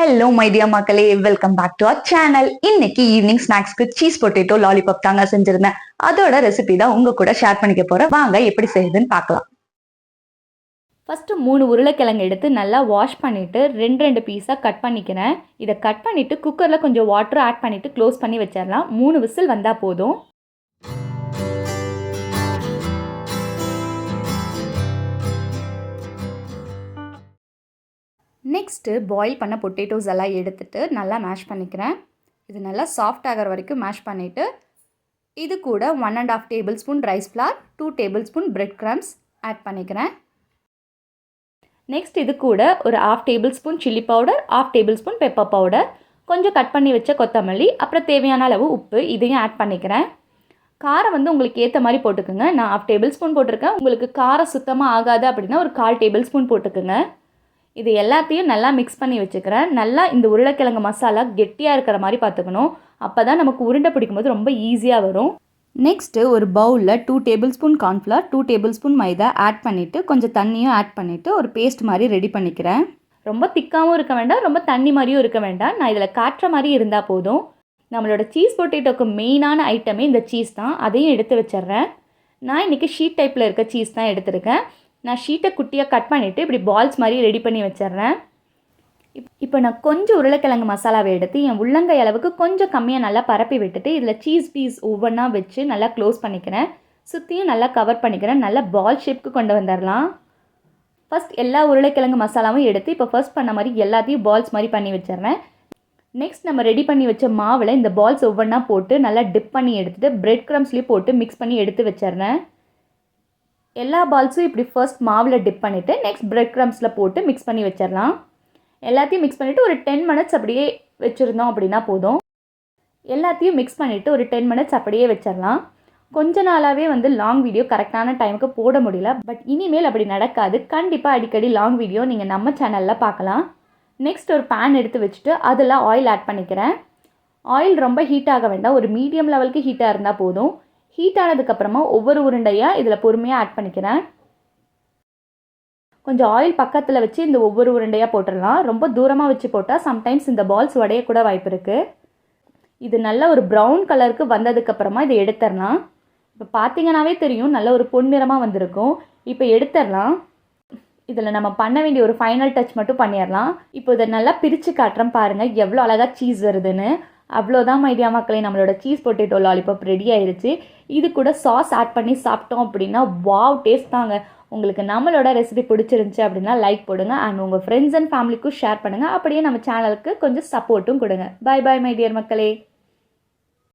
Hello my dear மக்களே, welcome back to our channel. இன்னைக்கு evening ஸ்நாக்ஸ்க்கு cheese potato lollipop தாங்க செஞ்சிருந்தேன். அதோட ரெசிபி தான் உங்க கூட ஷேர் பண்ணிக்க போறேன். வாங்க எப்படி செய்யுதுன்னு பார்க்கலாம். ஃபஸ்ட்டு 3 உருளைக்கிழங்கு எடுத்து நல்லா வாஷ் பண்ணிவிட்டு ரெண்டு பீஸாக கட் பண்ணிக்கிறேன். இதை கட் பண்ணிவிட்டு குக்கரில் கொஞ்சம் வாட்டர் ஆட் பண்ணிவிட்டு க்ளோஸ் பண்ணி வச்சிடலாம். 3 விசில் வந்தால் போதும். நெக்ஸ்ட்டு பாயில் பண்ண பொட்டேட்டோஸ் எல்லாம் எடுத்துகிட்டு நல்லா மேஷ் பண்ணிக்கிறேன். இது நல்லா சாஃப்ட் ஆகிற வரைக்கும் மேஷ் பண்ணிவிட்டு இது கூட 1.5 tablespoon rice flour, 2 tablespoon bread crumbs add பண்ணிக்கிறேன். நெக்ஸ்ட் இது கூட ஒரு 1/2 tablespoon chilli powder, 1/2 tablespoon pepper powder, கொஞ்சம் கட் பண்ணி வச்ச கொத்தமல்லி, அப்புறம் தேவையான அளவு உப்பு இதையும் ஆட் பண்ணிக்கிறேன். காரம் உங்களுக்கு ஏற்ற மாதிரி போட்டுக்குங்க. நான் 1/2 டேபிள் ஸ்பூன் போட்டிருக்கேன். உங்களுக்கு காரம் சுத்தமாக ஆகாது அப்படின்னா ஒரு 1/4 டேபிள் ஸ்பூன் போட்டுக்குங்க. இது எல்லாத்தையும் நல்லா மிக்ஸ் பண்ணி வச்சுக்கிறேன். நல்லா இந்த உருளைக்கிழங்கு மசாலா கெட்டியாக இருக்கிற மாதிரி பார்த்துக்கணும். அப்போ தான் நமக்கு உருண்டை பிடிக்கும்போது ரொம்ப ஈஸியாக வரும். நெக்ஸ்ட்டு ஒரு பவுலில் 2 tablespoon cornflour, 2 tablespoon மைதா ஆட் பண்ணிவிட்டு கொஞ்சம் தண்ணியும் ஆட் பண்ணிவிட்டு ஒரு பேஸ்ட் மாதிரி ரெடி பண்ணிக்கிறேன். ரொம்ப திக்காகவும் இருக்க வேண்டாம், ரொம்ப தண்ணி மாதிரியும் இருக்க வேண்டாம். நான் இதில் காட்டுற மாதிரி இருந்தால் போதும். நம்மளோட சீஸ் பொட்டேட்டோக்கு மெயினான ஐட்டமே இந்த சீஸ் தான். அதையும் எடுத்து வச்சிட்றேன். நான் இன்றைக்கி ஷீட் டைப்பில் இருக்க சீஸ் தான் எடுத்திருக்கேன். நான் ஷீட்டை குட்டியாக கட் பண்ணிவிட்டு இப்படி பால்ஸ் மாதிரி ரெடி பண்ணி வச்சிட்றேன். இப்போ நான் கொஞ்சம் உருளைக்கிழங்கு மசாலாவை எடுத்து என் உள்ளங்கை அளவுக்கு கொஞ்சம் கம்மியாக நல்லா பரப்பி விட்டுட்டு இதில் சீஸ் பீஸ் ஒவ்வொன்றா வச்சு நல்லா க்ளோஸ் பண்ணிக்கிறேன். சுற்றியும் நல்லா கவர் பண்ணிக்கிறேன். நல்லா பால் ஷேப்புக்கு கொண்டு வந்துடலாம். ஃபஸ்ட் எல்லா உருளைக்கிழங்கு மசாலாவும் எடுத்து இப்போ ஃபர்ஸ்ட் பண்ண மாதிரி எல்லாத்தையும் பால்ஸ் மாதிரி பண்ணி வச்சிட்றேன். நெக்ஸ்ட் நம்ம ரெடி பண்ணி வச்ச மாவில் இந்த பால்ஸ் ஒவ்வொன்றா போட்டு நல்லா டிப் பண்ணி எடுத்துகிட்டு பிரெட் க்ரம்ஸ்லேயும் போட்டு மிக்ஸ் பண்ணி எடுத்து வச்சிட்றேன். எல்லா பால்ஸும் இப்படி ஃபர்ஸ்ட் மாவில் டிப் பண்ணிவிட்டு நெக்ஸ்ட் பிரெட் க்ரம்ஸில் போட்டு மிக்ஸ் பண்ணி வச்சிடலாம். எல்லாத்தையும் மிக்ஸ் பண்ணிவிட்டு ஒரு 10 மினிட்ஸ் அப்படியே வச்சுருந்தோம் அப்படின்னா போதும். எல்லாத்தையும் மிக்ஸ் பண்ணிவிட்டு ஒரு 10 மினிட்ஸ் அப்படியே வச்சிடலாம். கொஞ்ச நாளாகவே லாங் வீடியோ கரெக்டான டைமுக்கு போட முடியல. பட் இனிமேல் அப்படி நடக்காது. கண்டிப்பாக அடிக்கடி லாங் வீடியோ நீங்கள் நம்ம சேனலில் பார்க்கலாம். நெக்ஸ்ட் ஒரு பேன் எடுத்து வச்சுட்டு அதில் ஆயில் ஆட் பண்ணிக்கிறேன். ஆயில் ரொம்ப ஹீட் ஆக வேண்டாம், ஒரு மீடியம் லெவலுக்கு ஹீட்டாக இருந்தால் போதும். ஹீட் ஆனதுக்கப்புறமா ஒவ்வொரு உருண்டையாக இதில் பொறுமையாக ஆட் பண்ணிக்கிறேன். கொஞ்சம் ஆயில் பக்கத்தில் வச்சு இந்த ஒவ்வொரு உருண்டையாக போட்டுடலாம். ரொம்ப தூரமாக வச்சு போட்டால் சம்டைம்ஸ் இந்த பால்ஸ் உடையக்கூட வாய்ப்பு இருக்குது. இது நல்ல ஒரு ப்ரௌன் கலருக்கு வந்ததுக்கப்புறமா இதை எடுத்துடலாம். இப்போ பார்த்தீங்கன்னாவே தெரியும் நல்ல ஒரு பொன்னிறமாக வந்திருக்கும். இப்போ எடுத்துடலாம். இதில் நம்ம பண்ண வேண்டிய ஒரு ஃபைனல் டச் மட்டும் பண்ணிடலாம். இப்போ இதை நல்லா பிரித்து காட்டுறேன் பாருங்கள் எவ்வளோ அழகாக சீஸ் வருதுன்னு. அவ்வளோதான் மைடியா மக்களே, நம்மளோட சீஸ் பொட்டேட்டோ லாலிபாப் ரெடி ஆயிடுச்சு. இது கூட சாஸ் ஆட் பண்ணி சாப்பிட்டோம் அப்படின்னா வாவ் டேஸ்ட் தாங்க. உங்களுக்கு நம்மளோட ரெசிபி பிடிச்சிருந்துச்சி அப்படின்னா லைக் போடுங்க அண்ட் உங்கள் ஃப்ரெண்ட்ஸ் அண்ட் ஃபேமிலிக்கும் ஷேர் பண்ணுங்கள். அப்படியே நம்ம சேனலுக்கு கொஞ்சம் சப்போர்ட்டும் கொடுங்க. பை பை மை டியர் மக்களே.